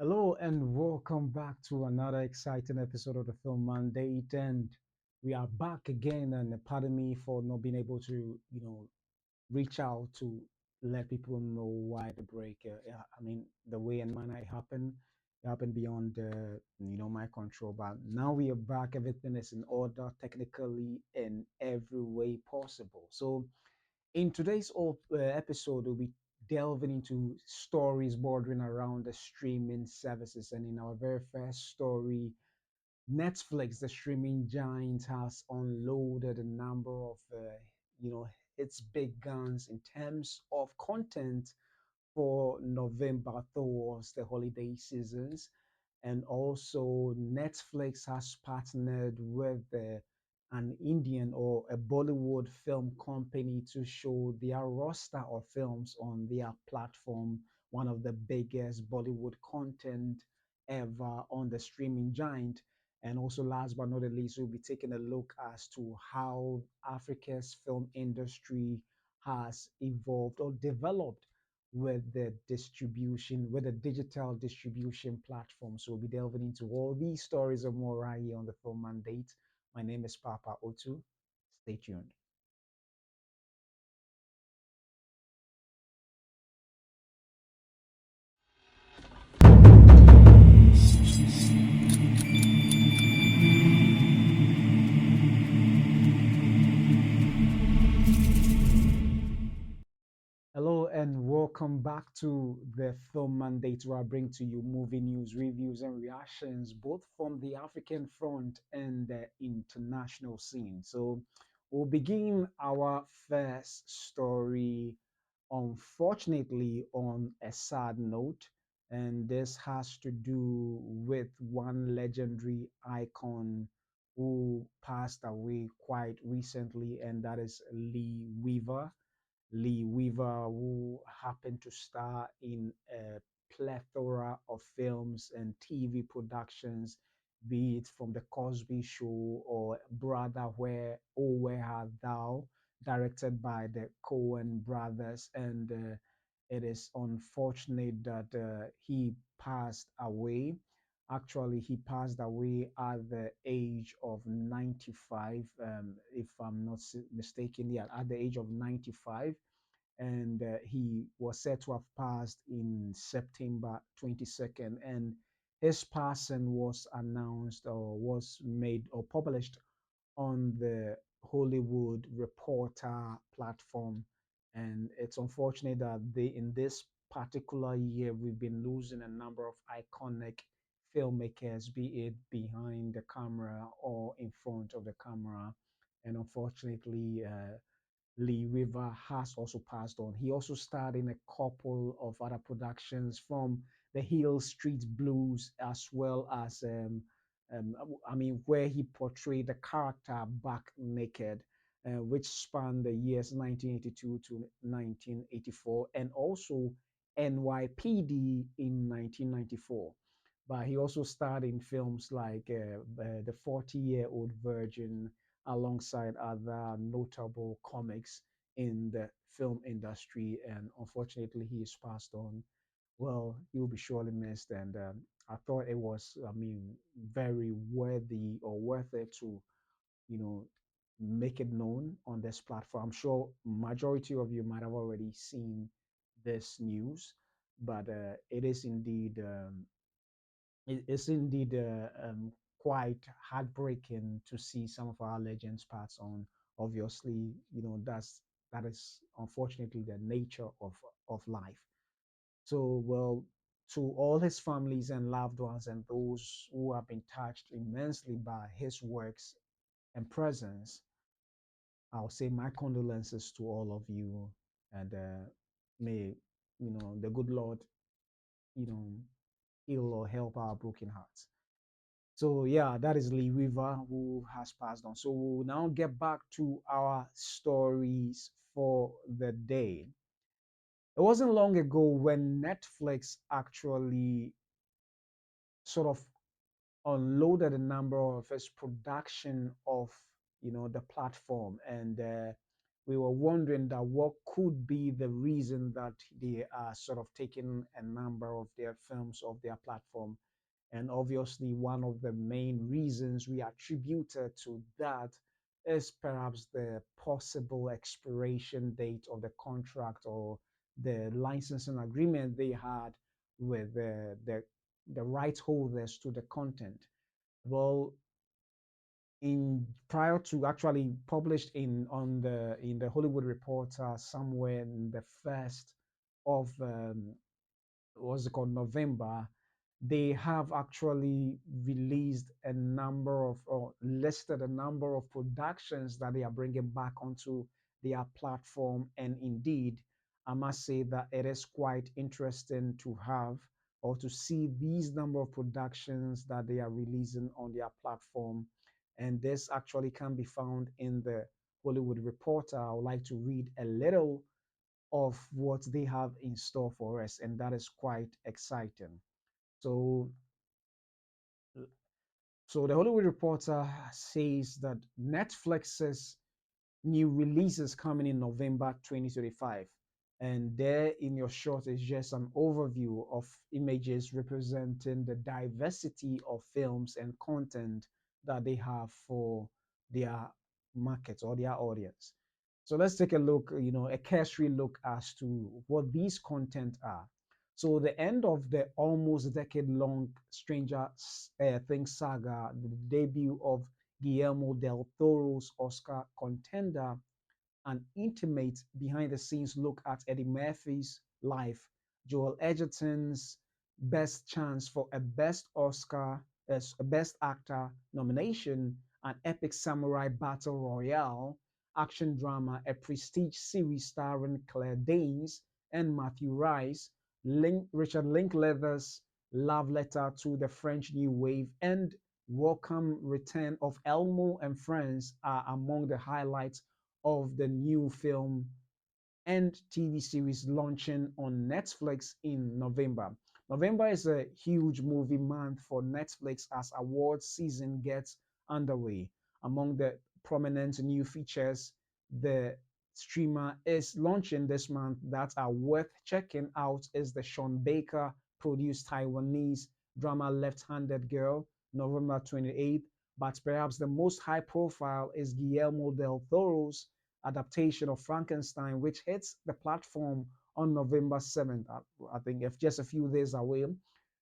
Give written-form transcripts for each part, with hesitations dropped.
Hello and welcome back to another exciting episode of the Film Mandate. And we are back again. And pardon me for not being able to, reach out to let people know why the break. Yeah, I mean, the way and manner it happened beyond, my control. But now we are back. Everything is in order, technically, in every way possible. So in today's episode, we'll be delving into stories bordering around the streaming services. And in our very first story, Netflix, the streaming giant, has unloaded a number of, you know, its big guns in terms of content for November towards the holiday seasons. And also, Netflix has partnered with an Indian or a Bollywood film company to show their roster of films on their platform, one of the biggest Bollywood content ever on the streaming giant. And also, last but not the least, we'll be taking a look as to how Africa's film industry has evolved or developed with the digital distribution platform. So we'll be delving into all these stories and more right here on the Film Mandate. My name is Papa Otu. Stay tuned. Hello and welcome back to the Film Mandate, where I bring to you movie news, reviews, and reactions, both from the African front and the international scene. So we'll begin our first story, unfortunately, on a sad note. And this has to do with one legendary icon who passed away quite recently, and that is Lee Weaver. Lee Weaver, who happened to star in a plethora of films and TV productions, be it from The Cosby Show or Brother Where, Oh Where Art Thou, directed by the Coen brothers. And it is unfortunate that he passed away. Actually, he passed away at the age of 95, if I'm not mistaken. Yeah, at the age of 95. And he was said to have passed in September 22nd. And his passing was announced or was made or published on the Hollywood Reporter platform. And it's unfortunate that in this particular year, we've been losing a number of iconic filmmakers, be it behind the camera or in front of the camera. And unfortunately, Lee Weaver has also passed on. He also starred in a couple of other productions, from the Hill Street Blues, as well as um, where he portrayed the character Back Naked, which spanned the years 1982 to 1984, and also NYPD in 1994. But he also starred in films like The 40-Year-Old Virgin, alongside other notable comics in the film industry. And unfortunately, he is passed on. Well, he will be surely missed. And I thought it was, very worthy or worth it to, you know, make it known on this platform. I'm sure majority of you might have already seen this news, but it's indeed quite heartbreaking to see some of our legends pass on. Obviously, that is unfortunately the nature of life. So, well, to all his families and loved ones and those who have been touched immensely by his works and presence, I'll say my condolences to all of you, and may the good Lord, you know, heal or help our broken hearts. So yeah, that is Lee Weaver, who has passed on. So we'll now get back to our stories for the day. It wasn't long ago when Netflix actually sort of unloaded a number of its production of the platform, and we were wondering that what could be the reason that they are sort of taking a number of their films off their platform. And obviously, one of the main reasons we attributed to that is perhaps the possible expiration date of the contract or the licensing agreement they had with the rights holders to the content. Well, in prior to actually published in the Hollywood Reporter somewhere in the first of what's it called, November, they have actually released a number of or listed a number of productions that they are bringing back onto their platform. And indeed, I must say that it is quite interesting to have or to see these number of productions that they are releasing on their platform. And this actually can be found in the Hollywood Reporter. I would like to read a little of what they have in store for us, and that is quite exciting. So, so the Hollywood Reporter says that Netflix's new releases coming in November 2025. And there in your short is just an overview of images representing the diversity of films and content that they have for their market or their audience. So let's take a look, a cursory look as to what these content are. So the end of the almost decade-long Stranger Things saga, the debut of Guillermo del Toro's Oscar contender, an intimate behind the scenes look at Eddie Murphy's life, Joel Edgerton's best chance for a best Oscar as a best actor nomination, an epic samurai battle royale, action drama, a prestige series starring Claire Danes and Matthew Rice, Richard Linklater's love letter to the French New Wave, and welcome return of Elmo and Friends are among the highlights of the new film and TV series launching on Netflix in November. November is a huge movie month for Netflix as awards season gets underway. Among the prominent new features the streamer is launching this month that are worth checking out is the Sean Baker produced Taiwanese drama Left Handed Girl, November 28th. But perhaps the most high profile is Guillermo del Toro's adaptation of Frankenstein, which hits the platform on November 7th. I think if just a few days away,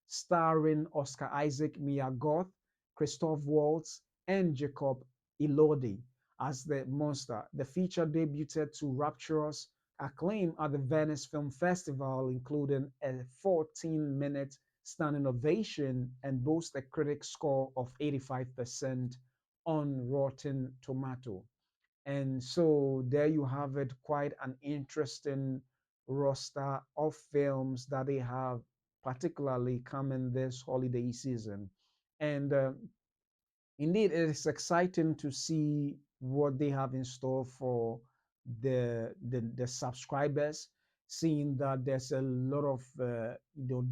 starring Oscar Isaac, Mia Goth, Christoph Waltz, and Jacob Elordi as the monster. The feature debuted to rapturous acclaim at the Venice Film Festival, including a 14-minute standing ovation and boasts a critic score of 85% on Rotten Tomato. And so there you have it, quite an interesting roster of films that they have, particularly coming this holiday season. And indeed, it is exciting to see what they have in store for the subscribers, seeing that there's a lot of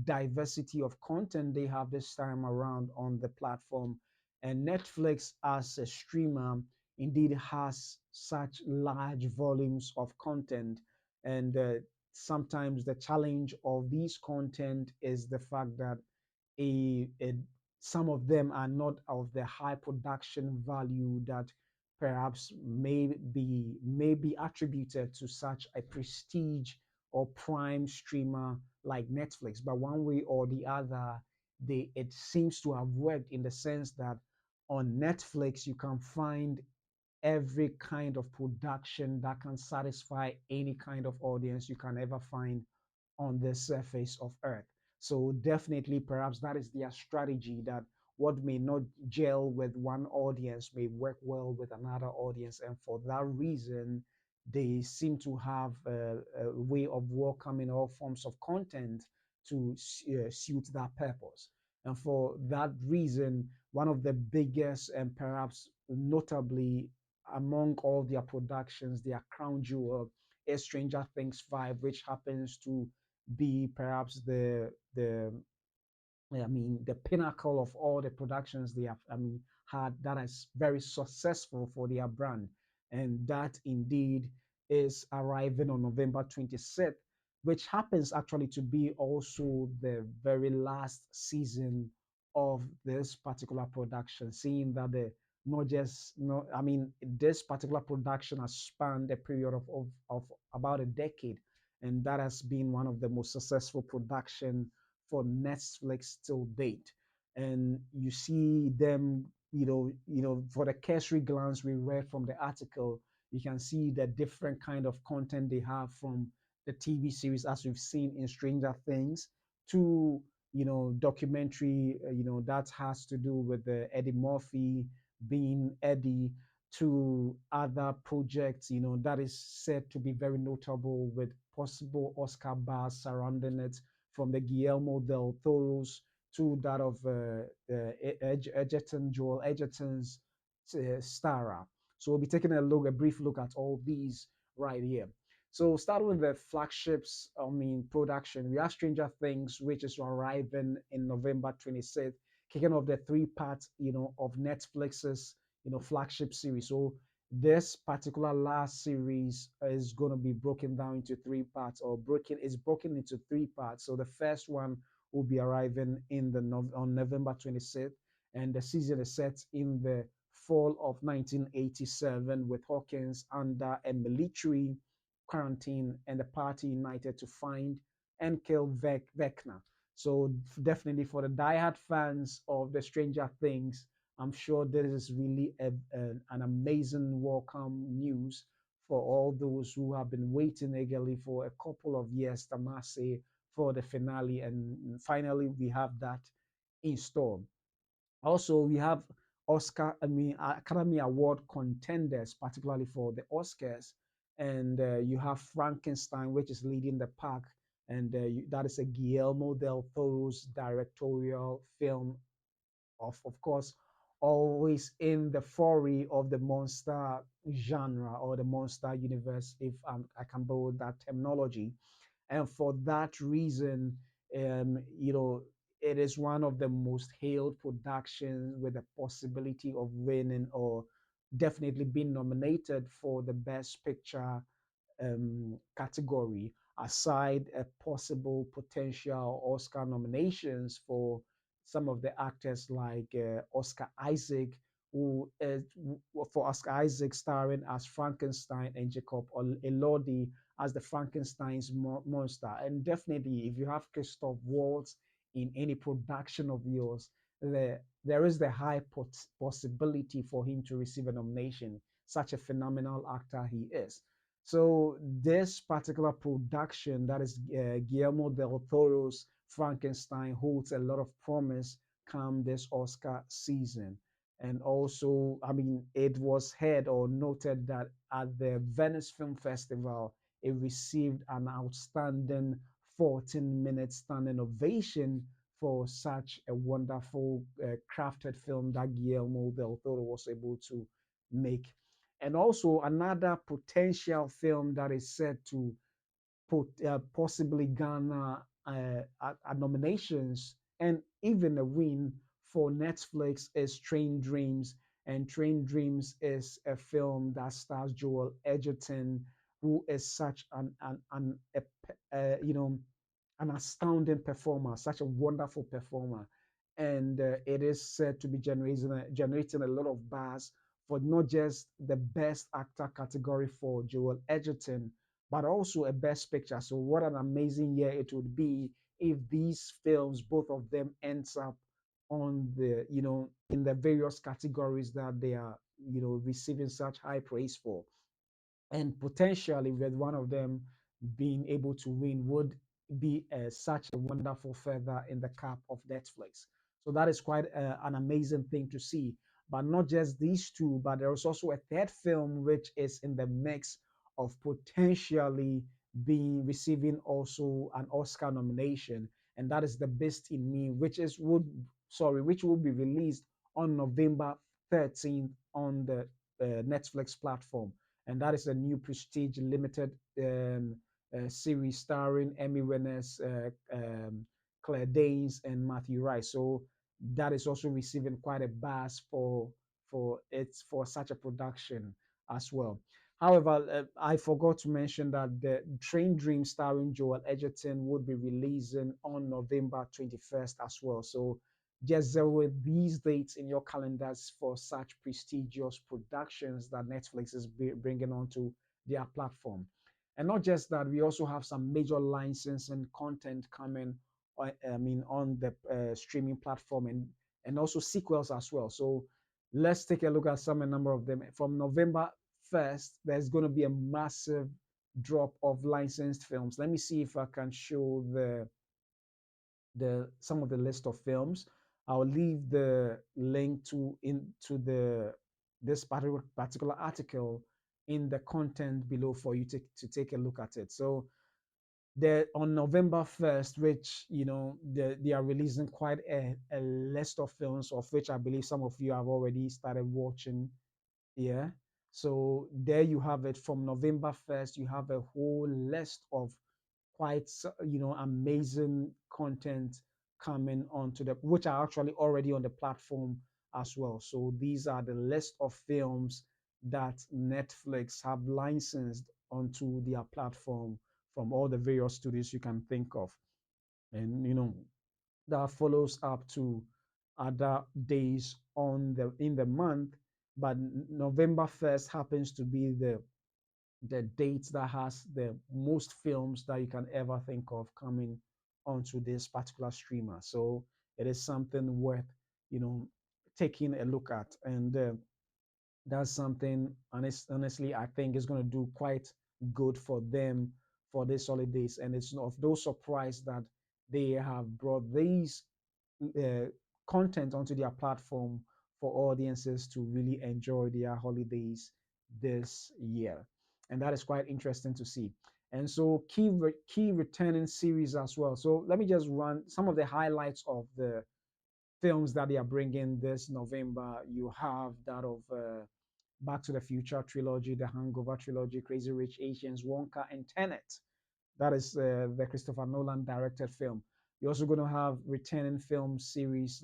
diversity of content they have this time around on the platform. And Netflix, as a streamer, indeed has such large volumes of content. And sometimes the challenge of these content is the fact that a some of them are not of the high production value that perhaps may be attributed to such a prestige or prime streamer like Netflix. But one way or the other, it seems to have worked in the sense that on Netflix you can find every kind of production that can satisfy any kind of audience you can ever find on the surface of Earth. So definitely, perhaps that is their strategy, that what may not gel with one audience may work well with another audience. And for that reason, they seem to have a way of welcoming all forms of content to suit that purpose. And for that reason, one of the biggest and perhaps notably among all their productions, their crown jewel is Stranger Things 5, which happens to be perhaps the pinnacle of all the productions they have, had that is very successful for their brand. And that indeed is arriving on November 26th, which happens actually to be also the very last season of this particular production, seeing that the not just no I mean this particular production has spanned a period of about a decade, and that has been one of the most successful production for Netflix till date. And you see them, for the cursory glance we read from the article, you can see the different kind of content they have, from the TV series as we've seen in Stranger Things to documentary, that has to do with the Eddie Murphy being Eddie, to other projects, that is said to be very notable with possible Oscar buzz surrounding it, from the Guillermo del Toro's to that of Edgerton, Joel Edgerton's Stara. So we'll be taking a brief look at all these right here. So starting with the flagships, production, we have Stranger Things, which is arriving in November 26th, kicking off the three parts, of Netflix's, flagship series. So this particular last series is going to be broken down into three parts, or broken into three parts. So the first one will be arriving on November 26th, and the season is set in the fall of 1987, with Hawkins under a military quarantine and the party united to find and kill Vecna. So definitely for the diehard fans of the Stranger Things, I'm sure this is really an amazing welcome news for all those who have been waiting eagerly for a couple of years, Tamase, for the finale. And finally, we have that in store. Also, we have Academy Award contenders, particularly for the Oscars. And you have Frankenstein, which is leading the pack. And that is a Guillermo del Toro's directorial film, of course, always in the foray of the monster genre or the monster universe, if I can borrow that terminology. And for that reason, it is one of the most hailed productions with the possibility of winning, or definitely being nominated for the Best Picture category, aside a possible potential Oscar nominations for some of the actors like Oscar Isaac, who is for Oscar Isaac starring as Frankenstein, and Jacob Elordi as the Frankenstein's monster. And definitely, if you have Christoph Waltz in any production of yours, there is the high possibility for him to receive a nomination. Such a phenomenal actor he is. So this particular production, that is Guillermo del Toro's Frankenstein, holds a lot of promise come this Oscar season. And also, it was heard or noted that at the Venice Film Festival, it received an outstanding 14-minute standing ovation for such a wonderful crafted film that Guillermo del Toro was able to make. And also another potential film that is set to possibly garner nominations and even a win for Netflix is Train Dreams. And Train Dreams is a film that stars Joel Edgerton, who is such an astounding performer, such a wonderful performer. And it is said to be generating a lot of buzz for not just the best actor category for Joel Edgerton, but also a best picture. So what an amazing year it would be if these films, both of them, ends up on in the various categories that they are, receiving such high praise for. And potentially with one of them being able to win would be such a wonderful feather in the cap of Netflix. So that is quite an amazing thing to see. But not just these two, but there is also a third film which is in the mix of potentially being receiving also an Oscar nomination, and that is The Beast in Me, which will be released on November 13th on the Netflix platform. And that is a new Prestige Limited series starring Emmy winners Claire Danes and Matthew Rice. So that is also receiving quite a buzz for such a production as well. However, I forgot to mention that the Train Dream starring Joel Edgerton would be releasing on November 21st as well. So just zero these dates in your calendars for such prestigious productions that Netflix is bringing onto their platform. And not just that, we also have some major licensing content coming, I mean, on the streaming platform, and also sequels as well. So let's take a look at some a number of them. From November 1st, there's going to be a massive drop of licensed films. Let me see if I can show the some of the list of films. I'll leave the link to the this particular article in the content below for you to take a look at it. So they on November 1st, which they are releasing quite a list of films, of which I believe some of you have already started watching. Yeah. So there you have it. From November 1st, you have a whole list of quite amazing content coming onto the which are actually already on the platform as well. So these are the list of films that Netflix have licensed onto their platform from all the various studios you can think of. And that follows up to other days on the in the month, but November 1st happens to be the date that has the most films that you can ever think of coming onto this particular streamer. So it is something worth you know taking a look at. And that's something honestly I think is going to do quite good for them for these holidays. And it's of those surprised that they have brought these uh, content onto their platform for audiences to really enjoy their holidays this year. And that is quite interesting to see. And so key returning series as well. So let me just run some of the highlights of the films that they are bringing this November. You have that of Back to the Future trilogy, the Hangover trilogy, Crazy Rich Asians, Wonka, and Tenet. That is the Christopher Nolan directed film. You're also going to have returning film series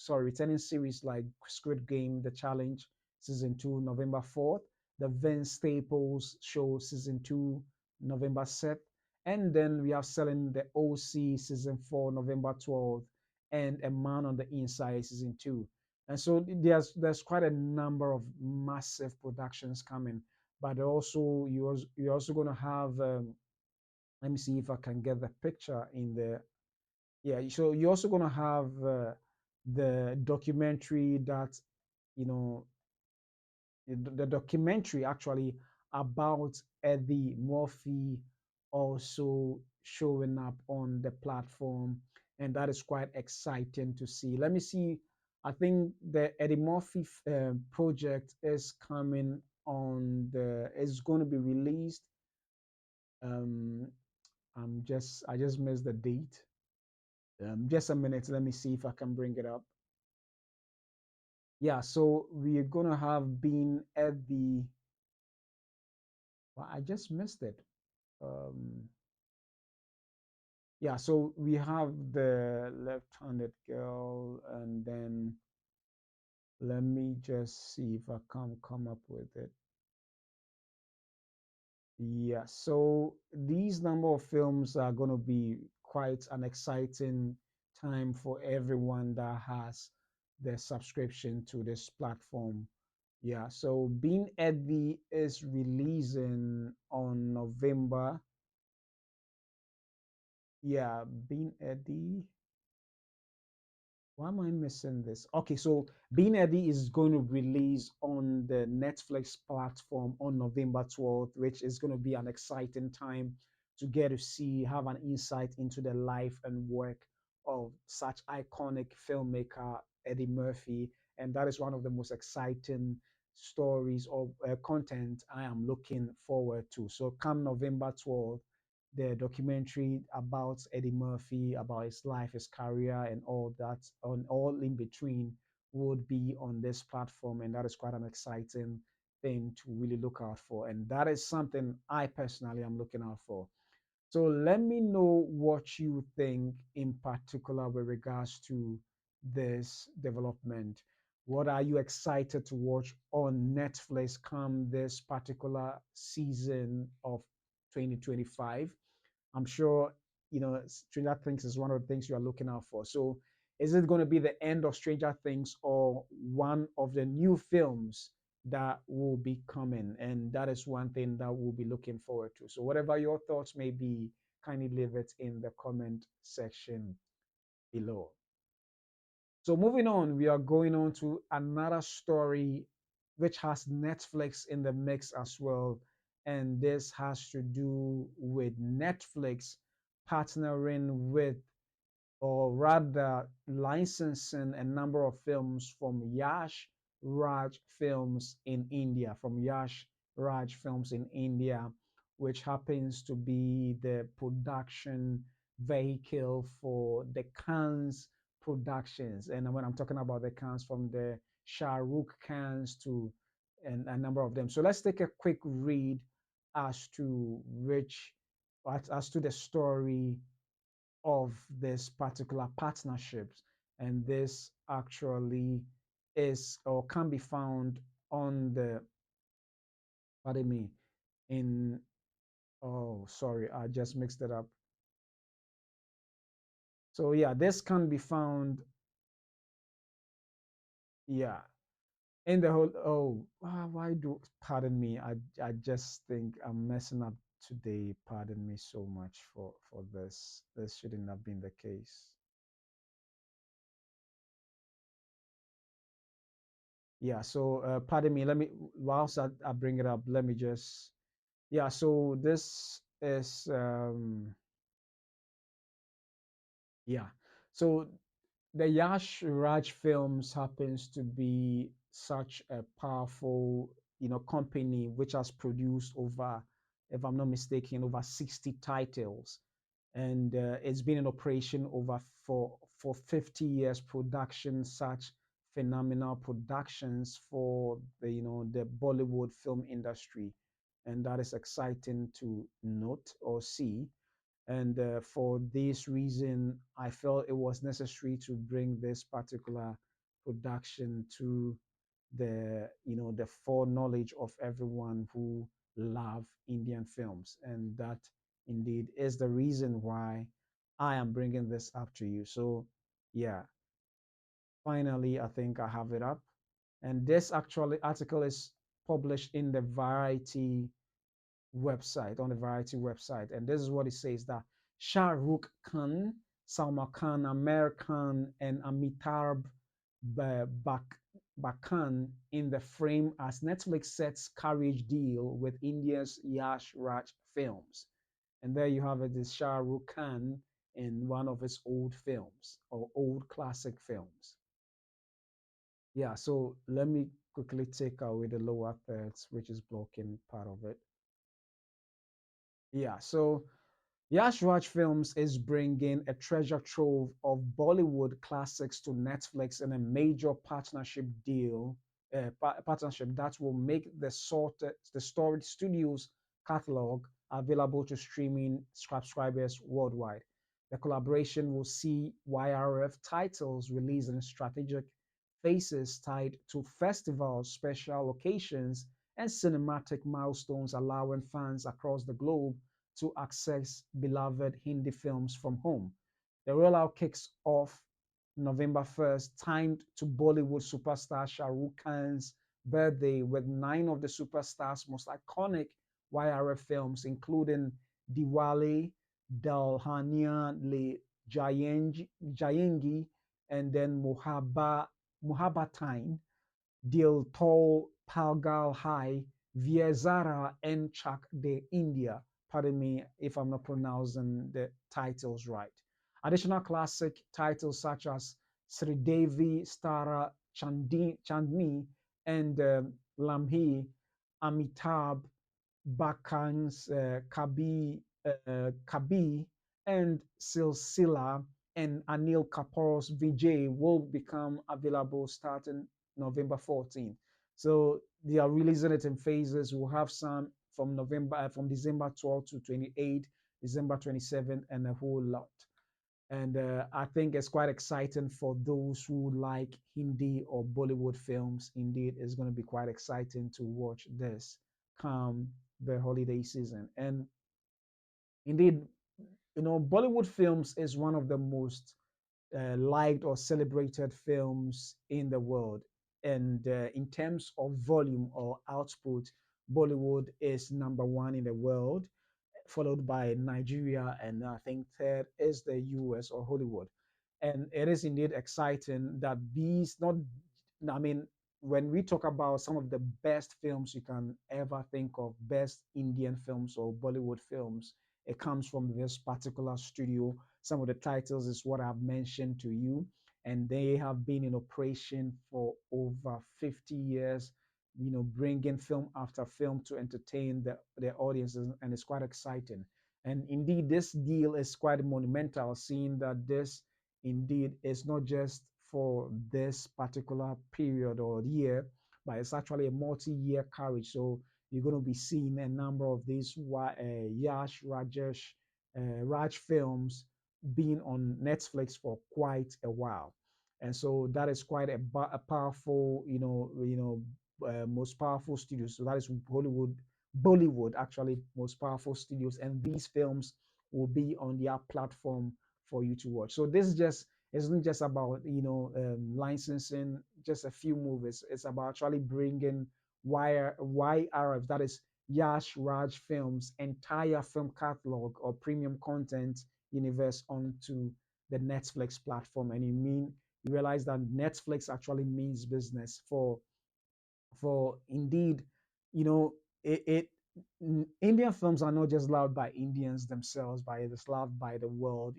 returning series like Squid Game, The Challenge, season 2, November 4th. The Vince Staples Show, season 2, November 6th. And then we are selling the OC, season 4, November 12th, and A Man on the Inside, season 2. And so there's quite a number of massive productions coming, but also you're also going to have let me see if I can get the picture in the yeah. So you're also going to have the documentary that you know the documentary actually about Eddie Murphy also showing up on the platform, and that is quite exciting to see. Let me see. I think the Eddie Murphy project is coming on the is going to be released. Um, I just missed the date. Just a minute. Let me see if I can bring it up. Yeah, so we're gonna have been at the. Well, I just missed it. Um, yeah, so we have the left-handed girl, and then let me just see if I can come up with it. Yeah, so these number of films are going to be quite an exciting time for everyone that has the subscription to this platform. Yeah, so Being Eddie is releasing on November. Yeah, Being Eddie. Why am I missing this? Okay, so Being Eddie is going to release on the Netflix platform on November 12th, which is going to be an exciting time to get to see, have an insight into the life and work of such iconic filmmaker Eddie Murphy. And that is one of the most exciting stories or content I am looking forward to. So come November 12th, the documentary about Eddie Murphy, about his life, his career, and all that, and all in between, would be on this platform, and that is quite an exciting thing to really look out for, and that is something I personally am looking out for. So let me know what you think in particular with regards to this development. What are you excited to watch on Netflix come this particular season of 2025? I'm sure Stranger Things is one of the things you are looking out for. So, is it going to be the end of Stranger Things or one of the new films that will be coming? And that is one thing that we'll be looking forward to. So, whatever your thoughts may be, kindly leave it in the comment section below. So, moving on, we are going on to another story which has Netflix in the mix as well. And this has to do with Netflix partnering with, or rather licensing a number of films from Yash Raj Films in India, which happens to be the production vehicle for the Cannes productions. And when I'm talking about the Cannes, from the Shah Rukh Khans to and a number of them. So let's take a quick read as to as to the story of this particular partnerships, and this actually is or can be found on the, pardon me, in, oh sorry, I just mixed it up. So yeah, this can be found, yeah, in the whole, oh, why do, pardon me, I just think I'm messing up today. Pardon me so much for this shouldn't have been the case. Yeah, so pardon me, let me, whilst I bring it up, let me just, yeah, so this is yeah. So the Yash Raj Films happens to be such a powerful, company which has produced over, if I'm not mistaken, over 60 titles, and it's been in operation over for 50 years, production such phenomenal productions for the Bollywood film industry, and that is exciting to note or see. And for this reason, I felt it was necessary to bring this particular production to the foreknowledge of everyone who love Indian films. And that indeed is the reason why I am bringing this up to you. So yeah, finally, I think I have it up. And this actually article is published in the Variety website, on the Variety website. And this is what it says: that Shah Rukh Khan, Salman Khan, Amir Khan, and Amitabh Bachchan in the frame as Netflix sets carriage deal with India's Yash Raj Films. And there you have it, is Shah Rukh Khan in one of his old films or old classic films. Yeah, so let me quickly take away the lower thirds, which is blocking part of it. Yeah, so Yash Raj Films is bringing a treasure trove of Bollywood classics to Netflix in a major partnership that will make the Storied Studios catalog available to streaming subscribers worldwide. The collaboration will see YRF titles released in strategic phases tied to festivals, special occasions, and cinematic milestones, allowing fans across the globe to access beloved Hindi films from home. The rollout kicks off November 1st, timed to Bollywood superstar Shah Rukh Khan's birthday, with 9 of the superstar's most iconic YRF films, including Diwali, Dalhania Le Jayengi, and then Muhabbatain, Dil Tol Palgal Hai, Viezara, and Chak de India. Pardon me if I'm not pronouncing the titles right. Additional classic titles such as Sridevi Stara Chandni and Lamhi, Amitabh Bachchan's Kabi and Silsila, and Anil Kapoor's Vijay will become available starting November 14th. So they are releasing it in phases. We'll have some from December 12th to 28th, December 27th, and a whole lot. And I think it's quite exciting for those who like Hindi or Bollywood films. Indeed, it's going to be quite exciting to watch this come the holiday season. And indeed, Bollywood films is one of the most liked or celebrated films in the world. And in terms of volume or output, Bollywood is number one in the world, followed by Nigeria, and I think third is the US or Hollywood. And it is indeed exciting that these not, I mean, when we talk about some of the best films you can ever think of, best Indian films or Bollywood films, it comes from this particular studio. Some of the titles is what I've mentioned to you, and they have been in operation for over 50 years, bringing film after film to entertain their audiences, and it's quite exciting. And indeed, this deal is quite monumental, seeing that this indeed is not just for this particular period or year, but it's actually a multi-year carriage. So you're going to be seeing a number of these Raj films being on Netflix for quite a while, and so that is quite a powerful, most powerful studios. So that is Bollywood actually most powerful studios, and these films will be on their platform for you to watch. So this just isn't just about licensing just a few movies. It's about actually bringing YRF, that is Yash Raj Films entire film catalog or premium content universe onto the Netflix platform. And you realize that Netflix actually means business for indeed, you know, it Indian films are not just loved by Indians themselves, but it's loved by the world,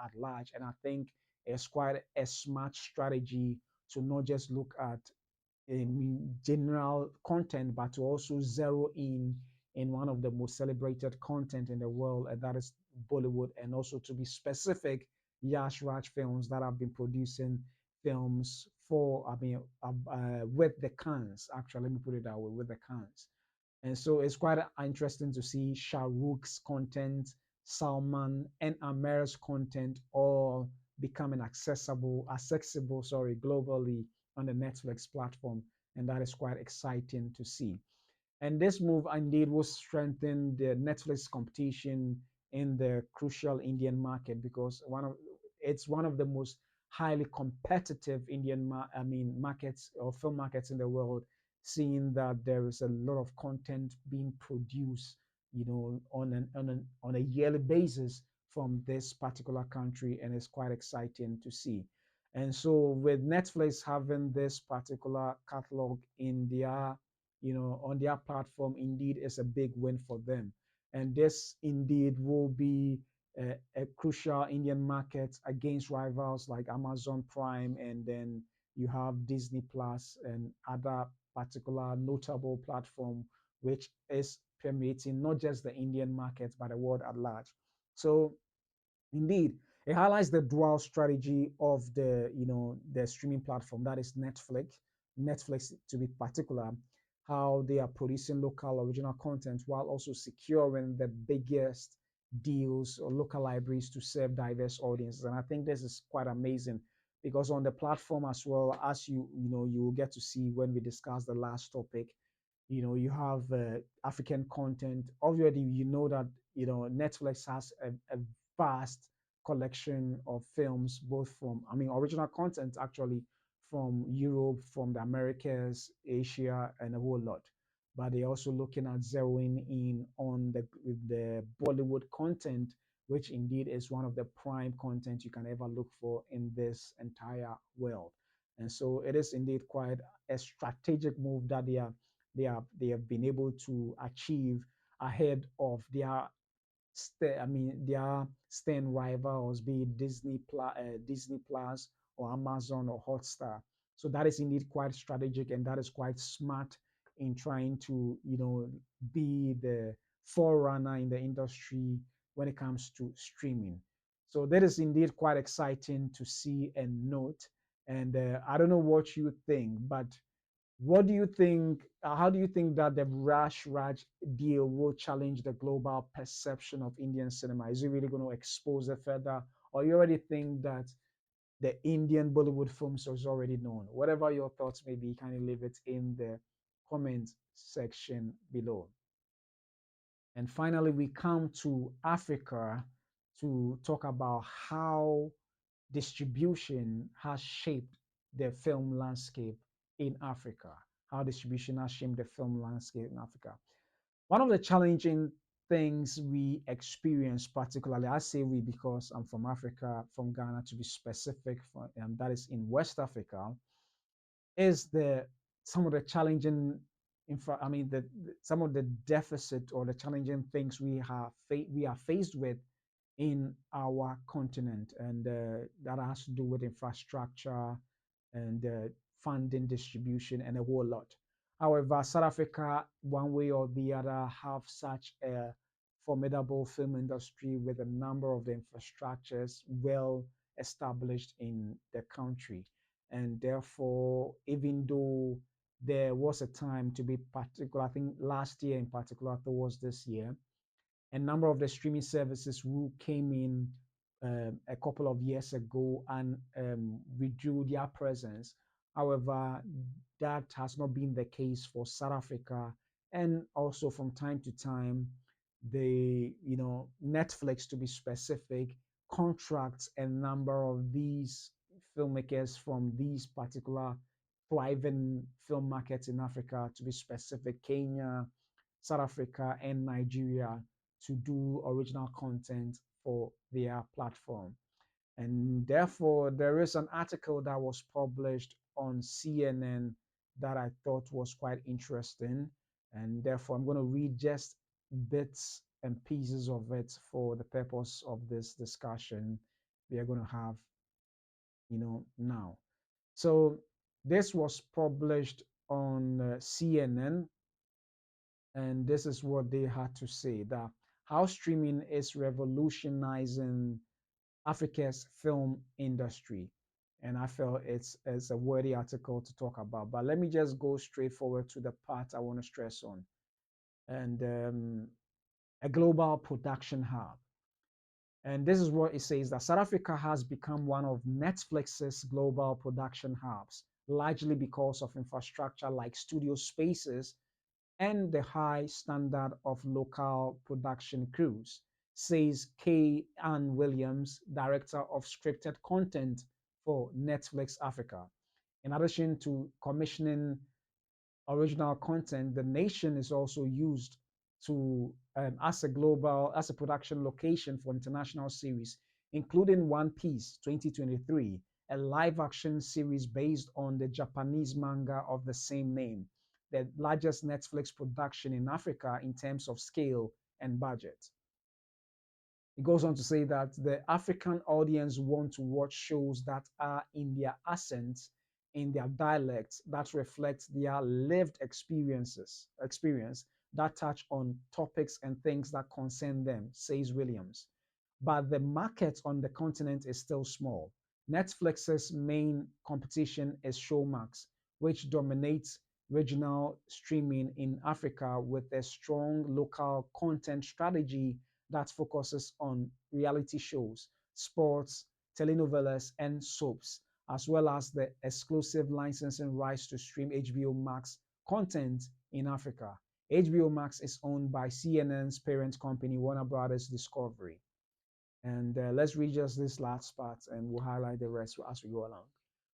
at large. And I think it's quite a smart strategy to not just look at general content, but to also zero in one of the most celebrated content in the world, and that is Bollywood, and also to be specific, Yash Raj films that have been producing films with the cans. Actually, let me put it that way, with the cans. And so it's quite interesting to see Shah Rukh's content, Salman, and Amer's content all becoming accessible, sorry, globally on the Netflix platform. And that is quite exciting to see. And this move indeed will strengthen the Netflix competition in the crucial Indian market, because it's one of the most highly competitive markets or film markets in the world, seeing that there is a lot of content being produced, on a yearly basis from this particular country, and it's quite exciting to see. And so with Netflix having this particular catalog in their on their platform, indeed is a big win for them. And this indeed will be a crucial Indian market against rivals like Amazon Prime, and then you have Disney Plus and other particular notable platform, which is permeating not just the Indian market but the world at large. So indeed, it highlights the dual strategy of the streaming platform, that is Netflix to be particular, how they are producing local original content while also securing the biggest deals or local libraries to serve diverse audiences. And I think this is quite amazing, because on the platform, as well as you will get to see when we discuss the last topic, you have African content. Already, that Netflix has a vast collection of films, both from, original content actually, from Europe, from the Americas, Asia, and a whole lot. But they're also looking at zeroing in on the Bollywood content, which indeed is one of the prime content you can ever look for in this entire world. And so it is indeed quite a strategic move that they have been able to achieve ahead of their stand rivals, be it Disney Plus or Amazon or Hotstar. So that is indeed quite strategic, and that is quite smart in trying to be the forerunner in the industry when it comes to streaming. So that is indeed quite exciting to see and note. And I don't know what you think, but what do you think? How do you think that the Raj deal will challenge the global perception of Indian cinema? Is it really going to expose it further, or you already think that the Indian Bollywood films is already known? Whatever your thoughts may be, kindly leave it in the comment section below. And finally, we come to Africa to talk about how distribution has shaped the film landscape in Africa. How distribution has shaped the film landscape in Africa. One of the challenging things we experience, particularly, I say we because I'm from Africa, from Ghana to be specific, that is in West Africa, is the some of the challenging I mean some of the deficit or the challenging things we are faced with in our continent, and that has to do with infrastructure and funding distribution and a whole lot. However, South Africa, one way or the other, have such a formidable film industry with a number of the infrastructures well established in the country. And therefore, even though there was a time to be particular, I think last year in particular, towards this year, a number of the streaming services who came in a couple of years ago and withdrew their presence. However, that has not been the case for South Africa, and also from time to time, Netflix, to be specific, contracts a number of these filmmakers from these particular thriving film markets in Africa, to be specific, Kenya, South Africa, and Nigeria, to do original content for their platform. And therefore, there is an article that was published on CNN that I thought was quite interesting. And therefore, I'm going to read just bits and pieces of it for the purpose of this discussion we are going to have, now. So this was published on CNN, and this is what they had to say: that how streaming is revolutionizing Africa's film industry. And I felt it's a worthy article to talk about. But let me just go straight forward to the part I want to stress on. And a global production hub. And this is what it says: that South Africa has become one of Netflix's global production hubs, largely because of infrastructure like studio spaces and the high standard of local production crews, says Kay Ann Williams, director of scripted content for Netflix Africa. In addition to commissioning original content, the nation is also used to as a production location for international series, including One Piece 2023, a live action series based on the Japanese manga of the same name, the largest Netflix production in Africa in terms of scale and budget. It goes on to say that the African audience want to watch shows that are in their accents, in their dialects, that reflect their lived experience that touch on topics and things that concern them, says Williams. But the market on the continent is still small. Netflix's main competition is Showmax, which dominates regional streaming in Africa with a strong local content strategy that focuses on reality shows, sports, telenovelas, and soaps, as well as the exclusive licensing rights to stream HBO Max content in Africa. HBO Max is owned by CNN's parent company, Warner Brothers Discovery. And let's read just this last part and we'll highlight the rest as we go along.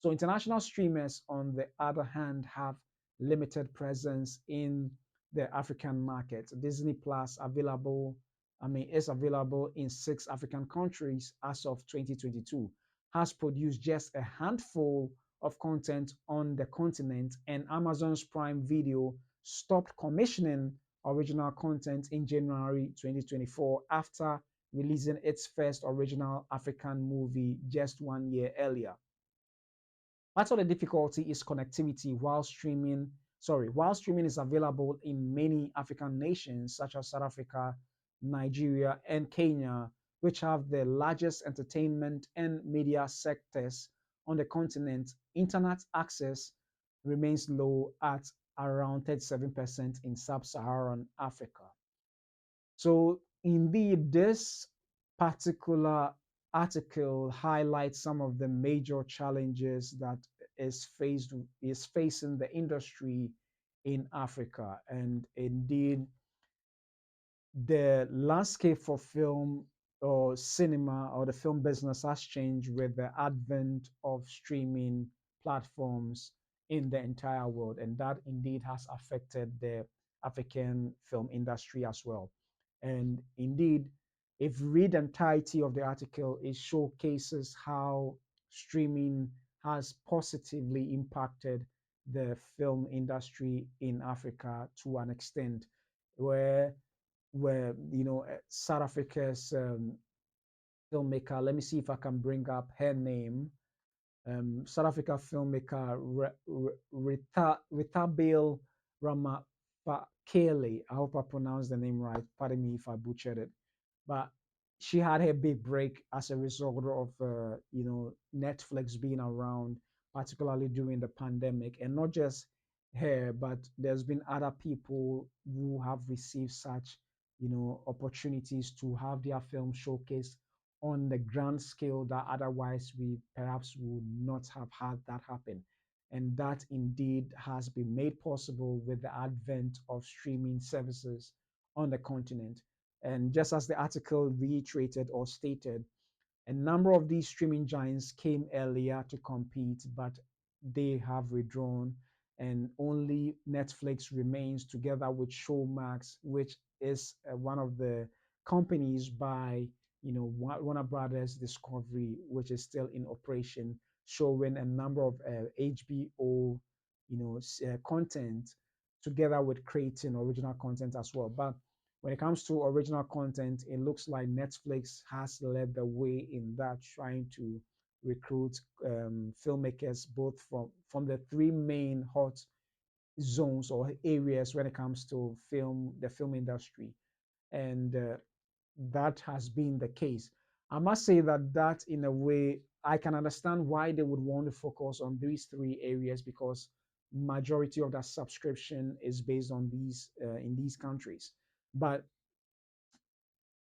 So international streamers, on the other hand, have limited presence in the African market. Disney Plus is available in 6 African countries as of 2022, has produced just a handful of content on the continent, and Amazon's Prime Video stopped commissioning original content in January 2024 after releasing its first original African movie just 1 year earlier. Part of the difficulty is connectivity. While streaming is available in many African nations such as South Africa, Nigeria, and Kenya, which have the largest entertainment and media sectors on the continent, internet access remains low at around 37% in sub-Saharan Africa. So indeed, this particular article highlights some of the major challenges that is facing the industry in Africa. And indeed, the landscape for film or cinema or the film business has changed with the advent of streaming platforms in the entire world, and that indeed has affected the African film industry as well. And indeed, if you read the entirety of the article, it showcases how streaming has positively impacted the film industry in Africa to an extent where South Africa's filmmaker. Let me see if I can bring up her name. South Africa filmmaker Ritabil Ramapakele. I hope I pronounced the name right. Pardon me if I butchered it. But she had her big break as a result of Netflix being around, particularly during the pandemic, and not just her, but there's been other people who have received such opportunities to have their film showcased on the grand scale that otherwise we perhaps would not have had that happen. And that indeed has been made possible with the advent of streaming services on the continent. And just as the article reiterated or stated, a number of these streaming giants came earlier to compete, but they have withdrawn, and only Netflix remains together with Showmax, which is one of the companies by Warner Brothers Discovery, which is still in operation, showing a number of HBO content together with creating original content as well. But when it comes to original content, it looks like Netflix has led the way in that, trying to recruit filmmakers both from the three main hot zones or areas when it comes to the film industry, and that has been the case. I must say that in a way, I can understand why they would want to focus on these three areas, because majority of that subscription is based on these in these countries. But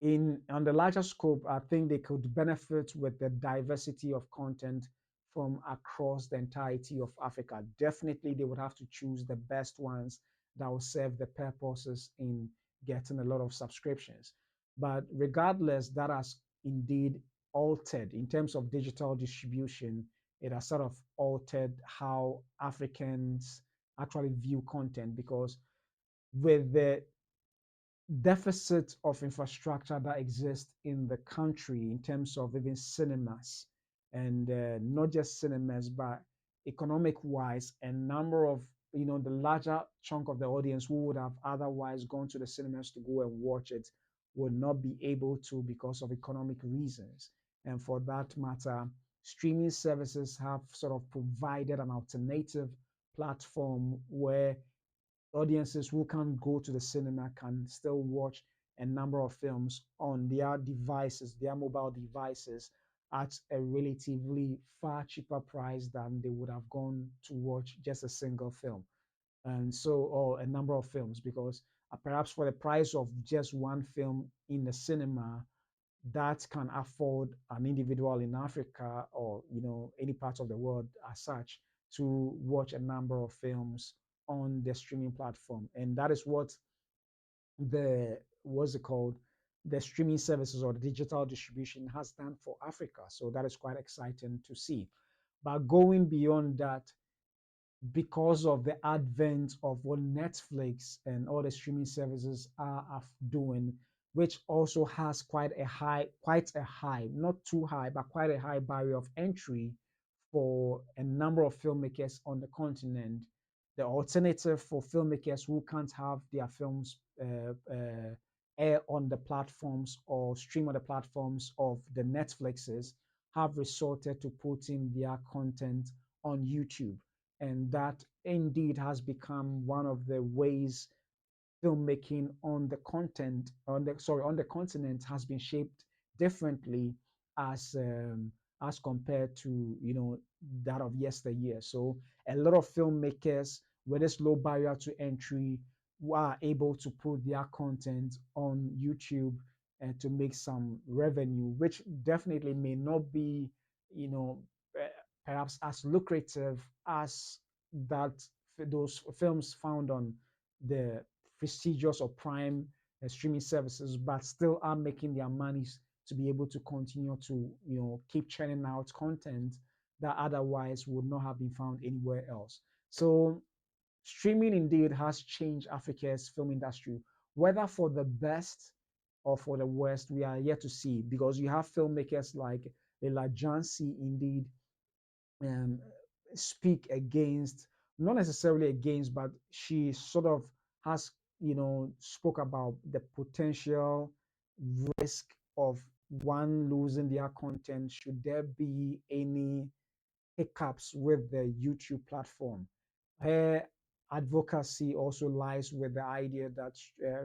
in on the larger scope, I think they could benefit with the diversity of content from across the entirety of Africa. Definitely, they would have to choose the best ones that will serve the purposes in getting a lot of subscriptions. But regardless, that has indeed altered in terms of digital distribution. It has sort of altered how Africans actually view content, because with the deficit of infrastructure that exists in the country in terms of even cinemas, and not just cinemas, but economic wise, a number of the larger chunk of the audience who would have otherwise gone to the cinemas to go and watch it would not be able to because of economic reasons. And for that matter, streaming services have sort of provided an alternative platform where audiences who can't go to the cinema can still watch a number of films on their devices, their mobile devices, at a relatively far cheaper price than they would have gone to watch just a single film. And so, or a number of films, because perhaps for the price of just one film in the cinema, that can afford an individual in Africa or any part of the world as such to watch a number of films on the streaming platform. And that is what the what's it called the streaming services or the digital distribution has done for Africa. So that is quite exciting to see. But going beyond that, because of the advent of what Netflix and all the streaming services are doing, which also has quite a high, not too high, but quite a high barrier of entry for a number of filmmakers on the continent. The alternative for filmmakers who can't have their films air on the platforms or stream on the platforms of the Netflixes have resorted to putting their content on YouTube. And that indeed has become one of the ways filmmaking on the content on the continent has been shaped differently as compared to that of yesteryear. So a lot of filmmakers with this low barrier to entry are able to put their content on YouTube to make some revenue, which definitely may not be, you know, uh, perhaps as lucrative as that those films found on the prestigious or prime streaming services, but still are making their monies to be able to continue to, keep churning out content that otherwise would not have been found anywhere else. So streaming indeed has changed Africa's film industry, whether for the best or for the worst, we are yet to see, because you have filmmakers like Leila Jansi indeed um, speak against, not necessarily against, but she sort of has, spoke about the potential risk of one losing their content should there be any hiccups with the YouTube platform. Her advocacy also lies with the idea that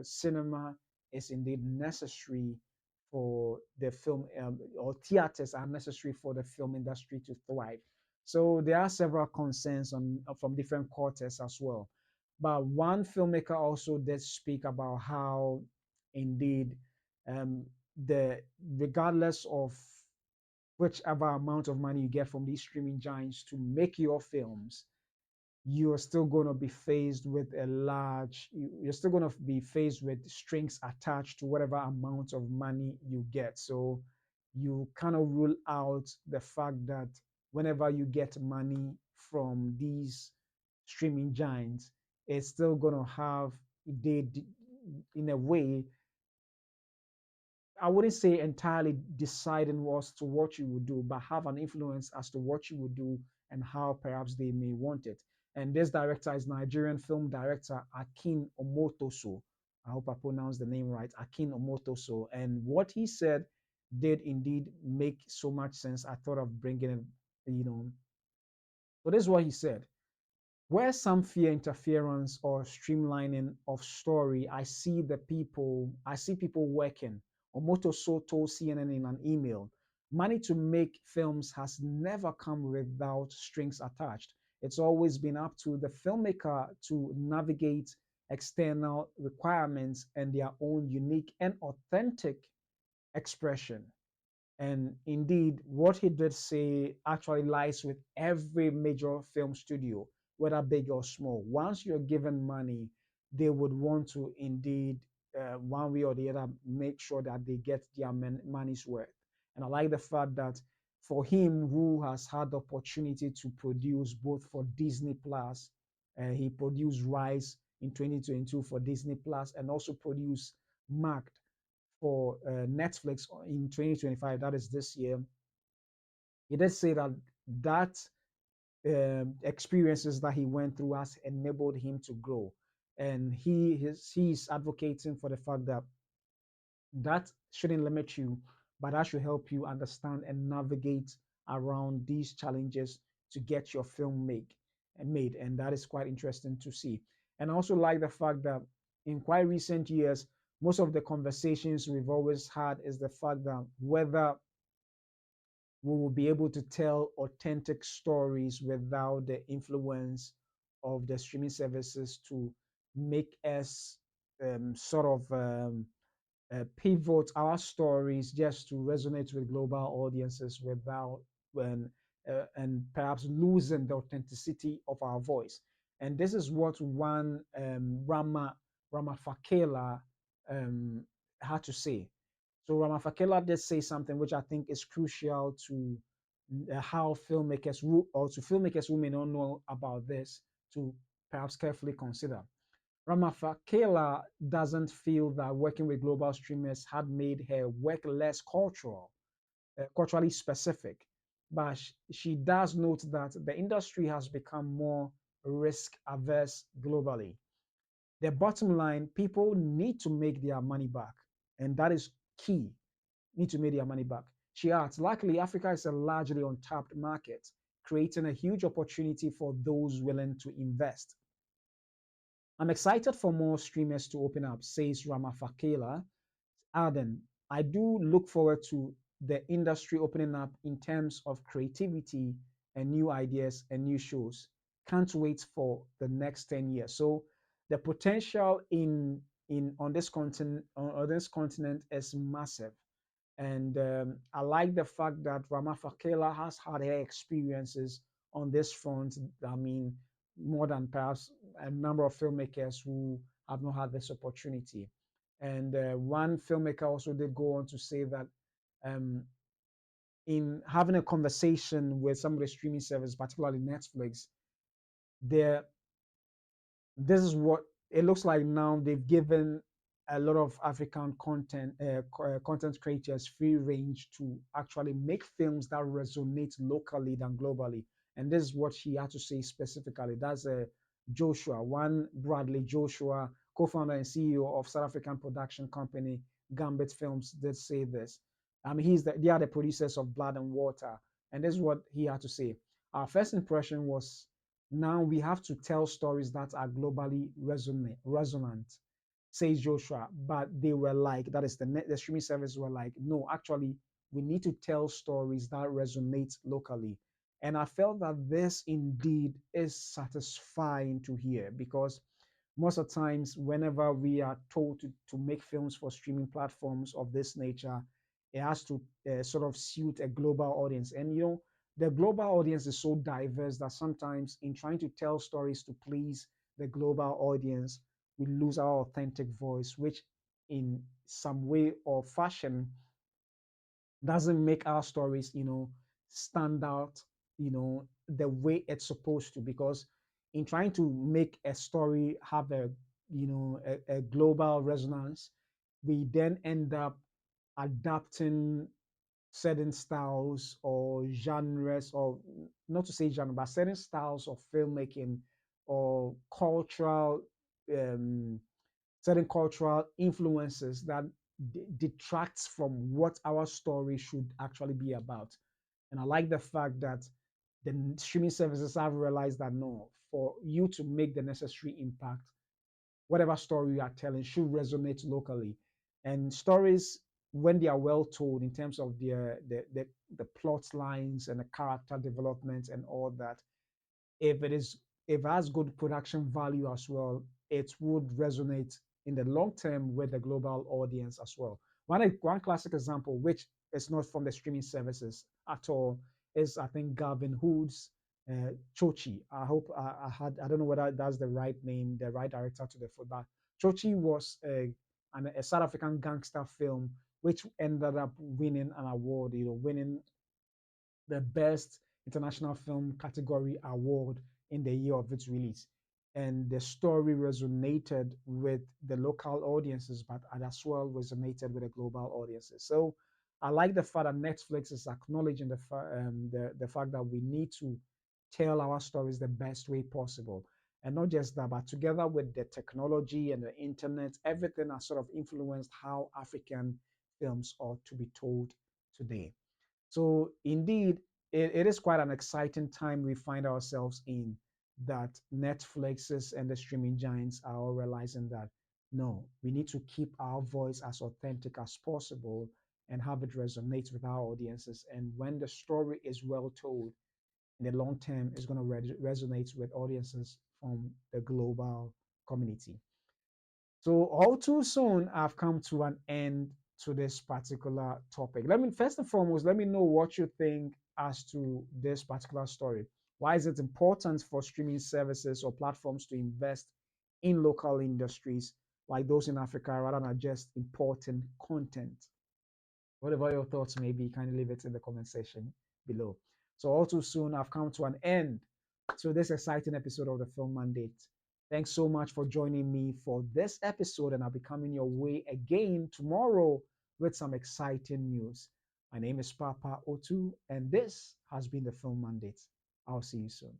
cinema is indeed necessary for the film, or theaters are necessary for the film industry to thrive. So there are several concerns on from different quarters as well. But one filmmaker also did speak about how indeed um, the regardless of whichever amount of money you get from these streaming giants to make your films, you're still going to be faced with you're still going to be faced with strings attached to whatever amount of money you get. So you kind of rule out the fact that whenever you get money from these streaming giants, it's still going to have, they, in a way, I wouldn't say entirely deciding as to what you would do, but have an influence as to what you would do and how perhaps they may want it. And this director is Nigerian film director Akin Omotoso. I hope I pronounced the name right, Akin Omotoso. And what he said did indeed make so much sense. I thought of bringing it, you know. So this is what he said. Where some fear interference or streamlining of story, I see people working. Omotoso told CNN in an email, money to make films has never come without strings attached. It's always been up to the filmmaker to navigate external requirements and their own unique and authentic expression. And indeed, what he did say actually lies with every major film studio, whether big or small. Once you're given money, they would want to indeed, one way or the other, make sure that they get their money's worth. And I like the fact that for him, who has had the opportunity to produce both for Disney Plus, he produced Rise in 2022 for Disney Plus, and also produced Marked for Netflix in 2025, that is this year. He did say that that experiences that he went through has enabled him to grow, and he's advocating for the fact that that shouldn't limit you, but that should help you understand and navigate around these challenges to get your film made. And that is quite interesting to see. And I also like the fact that in quite recent years, most of the conversations we've always had is the fact that whether we will be able to tell authentic stories without the influence of the streaming services to make us sort of pivot our stories just to resonate with global audiences without when and perhaps losing the authenticity of our voice. And this is what one Rama Fakela um, had to say. So Rama Fakela did say something which I think is crucial to how filmmakers who, or to filmmakers who may not know about this, to perhaps carefully consider. Ramaphosa doesn't feel that working with global streamers had made her work less culturally specific, but she does note that the industry has become more risk averse globally. The bottom line, people need to make their money back, and that is key. Need to make their money back. She adds, luckily, Africa is a largely untapped market, creating a huge opportunity for those willing to invest. I'm excited for more streamers to open up, says Ramaphosa. Arden, I do look forward to the industry opening up in terms of creativity and new ideas and new shows. Can't wait for the next 10 years. So the potential in on this continent is massive. And I like the fact that Rama Fakela has had her experiences on this front. I mean, more than perhaps a number of filmmakers who have not had this opportunity. And one filmmaker also did go on to say that um, in having a conversation with some of the streaming services, particularly Netflix, there this is what it looks like now. They've given a lot of African content creators free range to actually make films that resonate locally than globally. And this is what he had to say specifically. That's Joshua, one Bradley Joshua, co-founder and CEO of South African production company Gambit Films, did say this. I mean, they are the producers of Blood and Water, and this is what he had to say. Our first impression was now we have to tell stories that are globally resonant, says Joshua. But they were like, that is the streaming service were like, no, actually, we need to tell stories that resonate locally. And I felt that this indeed is satisfying to hear because most of the times, whenever we are told to make films for streaming platforms of this nature, it has to sort of suit a global audience. And the global audience is so diverse that sometimes in trying to tell stories to please the global audience, we lose our authentic voice, which in some way or fashion doesn't make our stories, stand out, the way it's supposed to. Because in trying to make a story have a global resonance, we then end up adapting certain styles or genres, or not to say genre, but certain styles of filmmaking or um, certain cultural influences that detracts from what our story should actually be about. And I like the fact that the streaming services have realized that no, for you to make the necessary impact, whatever story you are telling should resonate locally. And stories, when they are well told in terms of the plot lines and the character development and all that, if it has good production value as well, it would resonate in the long term with the global audience as well. One classic example, which is not from the streaming services at all, is I think Gavin Hood's Chochi. I don't know whether that's the right name, the right director to the football. Chochi was a South African gangster film which ended up winning an award, winning the Best International Film Category Award in the year of its release. And the story resonated with the local audiences, but as well resonated with the global audiences. So I like the fact that Netflix is acknowledging the fact that we need to tell our stories the best way possible. And not just that, but together with the technology and the internet, everything has sort of influenced how African films ought to be told today. So indeed, it is quite an exciting time we find ourselves in, that Netflixes and the streaming giants are all realizing that no, we need to keep our voice as authentic as possible and have it resonate with our audiences. And when the story is well told, in the long term, it's going to resonate with audiences from the global community. So all too soon, I've come to an end to this particular topic. Let me first and foremost, let me know what you think as to this particular story. Why is it important for streaming services or platforms to invest in local industries like those in Africa rather than just importing content? Whatever your thoughts may be, kindly leave it in the comment section below. So all too soon, I've come to an end to this exciting episode of the Film Mandate. Thanks so much for joining me for this episode, and I'll be coming your way again tomorrow with some exciting news. My name is Papa Otu, and this has been the Film Mandate. I'll see you soon.